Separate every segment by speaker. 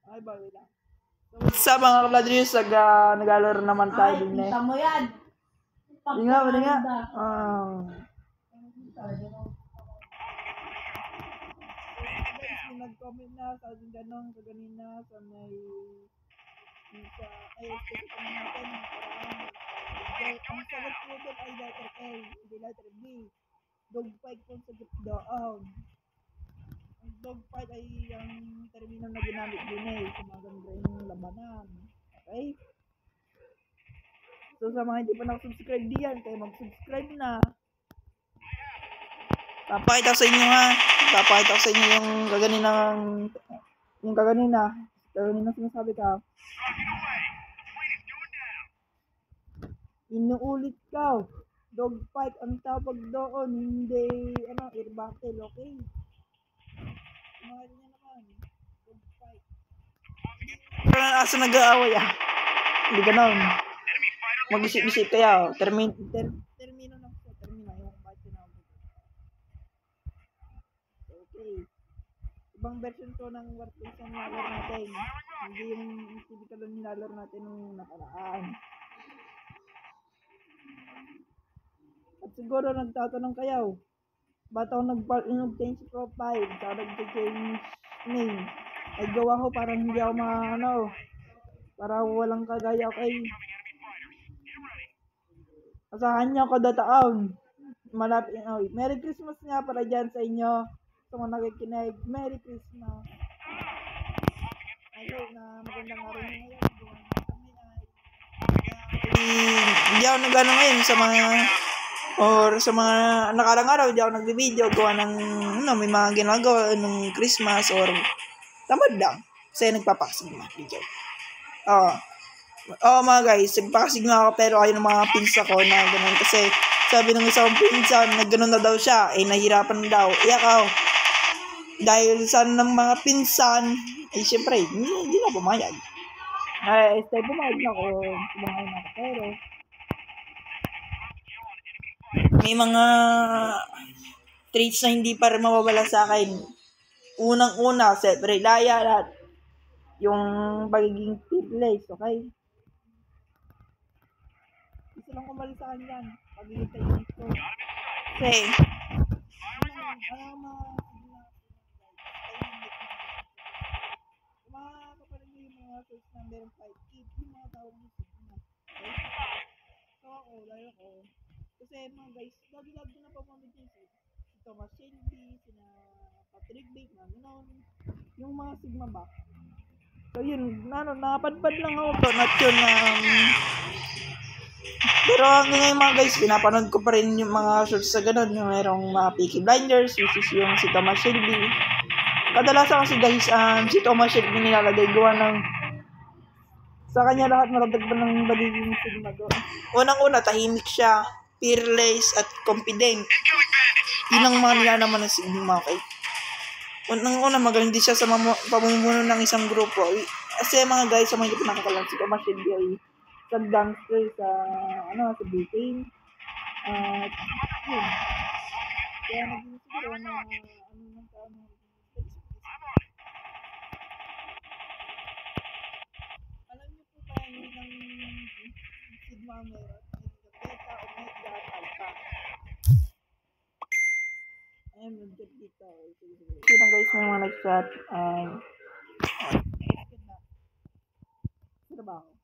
Speaker 1: Ay, bawi lang. Sa mga kabladrius, nag-alaro naman tayo din eh.
Speaker 2: Kita mo yan.
Speaker 1: Hindi nga. Nag-comment na sa ating ganong kaganina sa may specific natin ang sagot po doon ay letter A, hindi letter B. Dogfight po sa doon. Ang dogfight ay ang termino na ginamit din sa mga ganong labanan. Okay? So sa mga hindi pa nakasubscribe diyan, kayo mag-subscribe na. Papakita ko sa inyo yung kaganina sinasabi ka. Inuulit ka. Dogfight ang tawag doon, hindi air battle, okay? Mahal niya naman. Dogfight. Pero asa nag-aaway Hindi ganon. Mag-isip-isip kaya. Termino na po. Termino yung fight na. Okay. Ibang version to ng workplace ang nilalaro natin. Hindi yung typical na nilalaro natin nung nakaraan. At siguro nagtatanong kayo, ba't ako nag-change profile, saka nag-change name? Ay gawa ko parang hindi ako para walang kagaya kay asahan niyo ako dataon. Malapit Merry Christmas nga para dyan sa inyo. Sa mga nakikinig, Merry Christmas. Ayun na magandang araw ngayon. Hindi ako nag-ano ngayon sa mga nakarang araw, hindi ako nag-video gawa ng may mga ginagawa ng Christmas or tamad lang. Kasi nagpapasigma video. Mga guys, nagpapasigma ako pero ayaw ng mga pinsa ko na ganun. Kasi sabi ng isang pinsan na ganun na daw siya, nahirapan daw. Iyak ako. Dahil sa ng mga pinsan, syempre, hindi na pumayag. Pumayag na ako. Pumayag na ako. Pero may mga traits na hindi pa rin mawawala sa akin. Unang-una, separate laya at yung pagiging fearless, okay? Gusto lang kumalis sa akin yan. Pagiging tahimik ko. Kasi, kapatid mo yung mga search na meron 5 kids, yung mga tawag mo sigma. Okay? So dahil ako, kasi mga guys, lagi-lagi ko na pamamit yun si Thomas Shelby, sina Patrick Bate, yung mga sigma ba. So yun, nakapadpad lang ako to, not yun pero hanggang ngayon mga guys, pinapanood ko pa rin yung mga shorts sa ganun, yung merong mga Peaky Blinders, which is yung si Thomas Shelby. Kadalasan kasi guys, si Thomas Shelby nilalagay gawa ng sa kanya lahat maratagpan ng bagiging sigma doon. Unang-una, tahimik siya, fearless at confident. Yun ang mga nilalaman ng sigma, okay? Unang-una, magaling din siya sa pamumuno ng isang grupo. Kasi mga guys, sa mga hindi pinakakalang si Thomas Shelby ay sa gangster sa Britain. Yun. Kaya naging siguro na alam niyo po ba yung sigma meron? Beta, omega, at alpha. Ayan, mag-get dito. Sino guys, may mga nag-chat. Trabaho.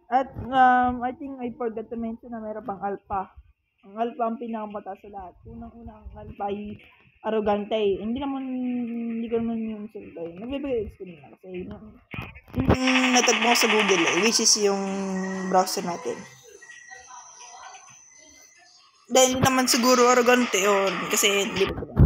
Speaker 1: At I think I forgot to mention na meron pang alpha. Ang alpha ang pinakamataas sa lahat. Unang-una ang alpha ay arrogante. Hindi ko naman yung salita. Nagbibigay explain na kasi natagpo ko sa Google which is yung browser natin. Dahil hindi naman siguro arrogante or kasi hindi ko ba.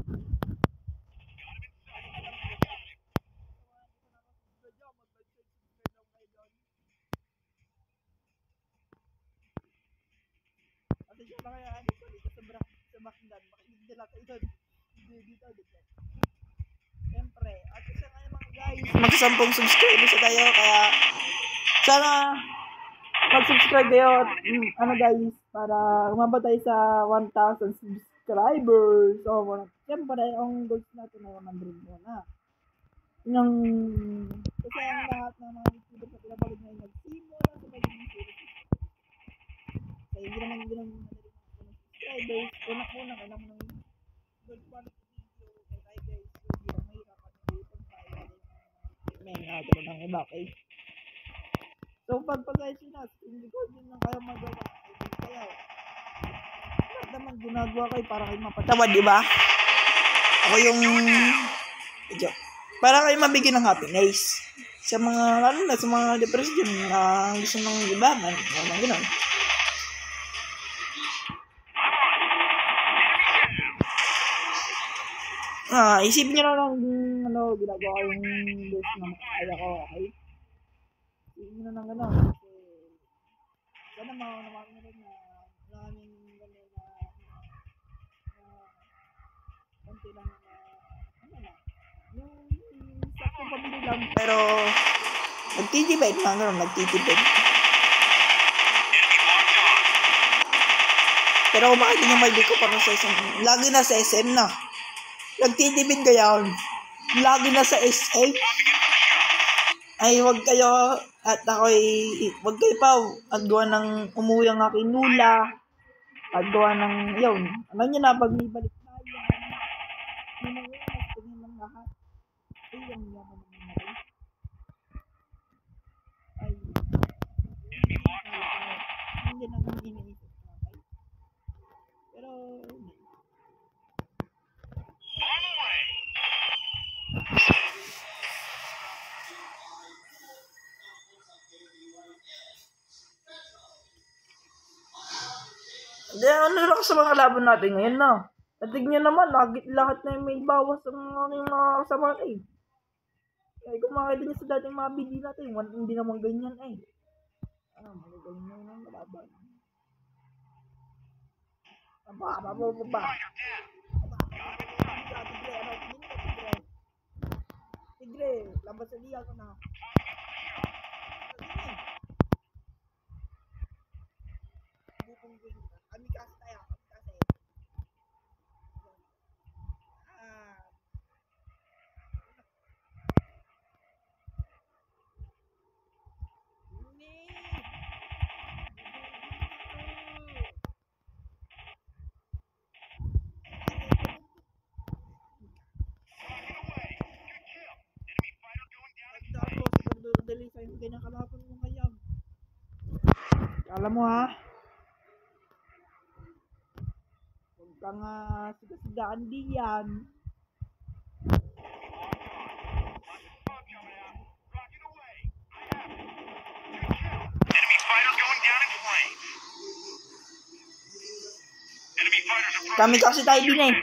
Speaker 1: Siyempre, at isa ngayon mga guys, magsasampung subscribers na tayo, kaya sana mag-subscribe kayo at guys, para umabot tayo sa 1,000 subscribers. So, siyempre, ang goals natin ay 100 muna. ng kasi ang lahat ng mga YouTuber sa pinapagod na nagsimula sa pagiging series. Kaya hindi naman ganun madali mga subscribers. Una-una, kailangan mo ng good quality video. Kaya tayo guys, hindi lang mahirapan ng ipon tayo. May nakatulad ng iba, okay? So, pag guys yun hindi ko din lang kayo magawa. Kaya, lahat naman ginagawa kayo para kayo mapatawad, di ba? Ako yung para kayo mabigyan ng happiness sa mga lalo na sa mga depression na gusto nang libangan, mga gano'n. Isipin nyo na lang ginagawa ko yung best na makakaya ko, okay? Isipin nyo na lang gano'n. Kasi, sana naman nyo rin na maraming gano'n na konti lang na yung sakto pabili lang. Pero, nagtitipid, mga gano'n, nagtitipid. Pero kung makikita nyo may di ko parang sa SM, lagi na sa SM na. Nagtitipid kaya lagi na sa SM. Ay, wag kayo, at wag kayo pa, at gawa ng umuwi ang aking lula, at gawa ng, yun, alam nyo na, pag may balik na yan, yun ang tingin ng lahat. Ay, yung yaman ng mga ay, hindi naman iniisip na, okay? Pero, ano lang sa mga laban natin ngayon na. Natig nyo naman, lahat na yung may bawas ang aking mga kasama eh. Kaya kung makita nyo sa dating mga video natin, hindi naman ganyan eh. Magaling na yun ang laban. Tigre, labas sa liya ko na. Kami kasi tayo. Alam mo ha? Huwag kang sigasigaan diyan. Kami kasi tayo din eh.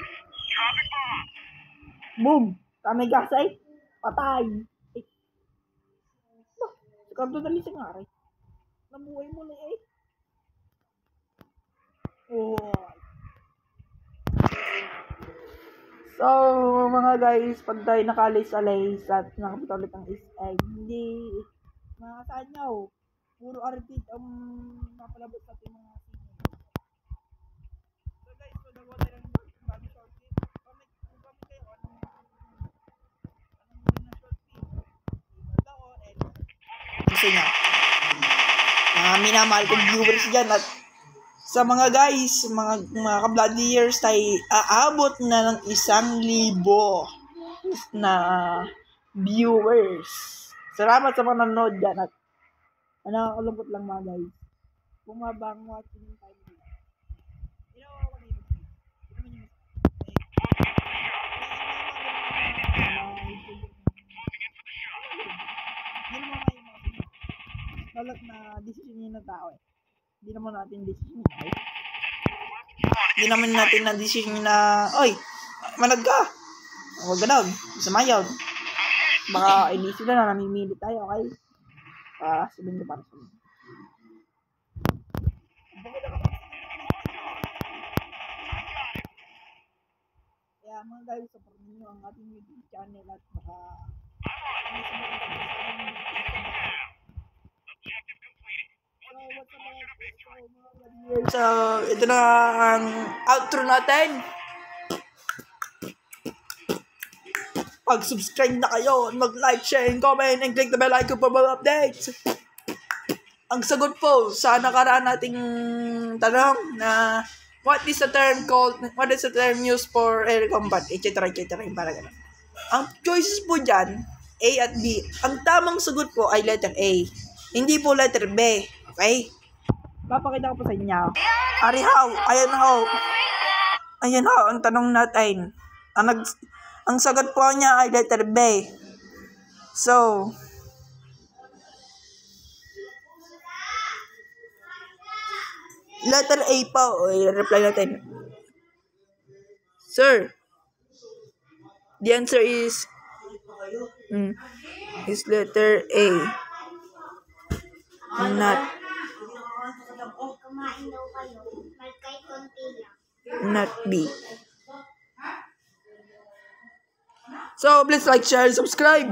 Speaker 1: Boom! Kami kasi. Patay. Kanto dali sa nga rin. Nabuhay mo na eh. Oh. So, mga guys, pag tayo nakalis-alis at nakapunta ulit ang SI, hindi makakasaan nyo. Puro artist ang napalabas sa ating mga singing. So guys, so nagawa tayo ng bago short film. Comment kayo anong short film. Gusto nyo. Minamahal kong viewers dyan at sa mga guys, mga ka-bloody years, tayo aabot na ng 1,000 na viewers. Salamat sa mga nanonood dyan at nakakalungkot lang mga guys. Bumabang watching yung time nila. Lalat na decision yun ng tao eh. Hindi naman natin decision eh. Hindi naman natin na decision na, oy, manag ka. Huwag ganun. Samayaw. Baka inisip na namimili tayo, okay? Sabihin ko para sa mga. Kaya mga guys, support niyo ang ating YouTube channel at baka so, ito na ang outro natin. Pag-subscribe na kayo, mag-like, share, and comment, and click the bell icon for more updates. Ang sagot po sa nakaraan nating tanong na what is the term used for air combat, etc. Para ganun. Ang choices po dyan, A at B. Ang tamang sagot po ay letter A. Hindi po letter B. Okay? Papakita ko po sa inyo. Arihaw, ayan ho, ang tanong natin. Ang sagot po niya ay letter B. So, letter A po. I-reply natin. Sir, the answer is letter A. Not B. So, please like, share, subscribe.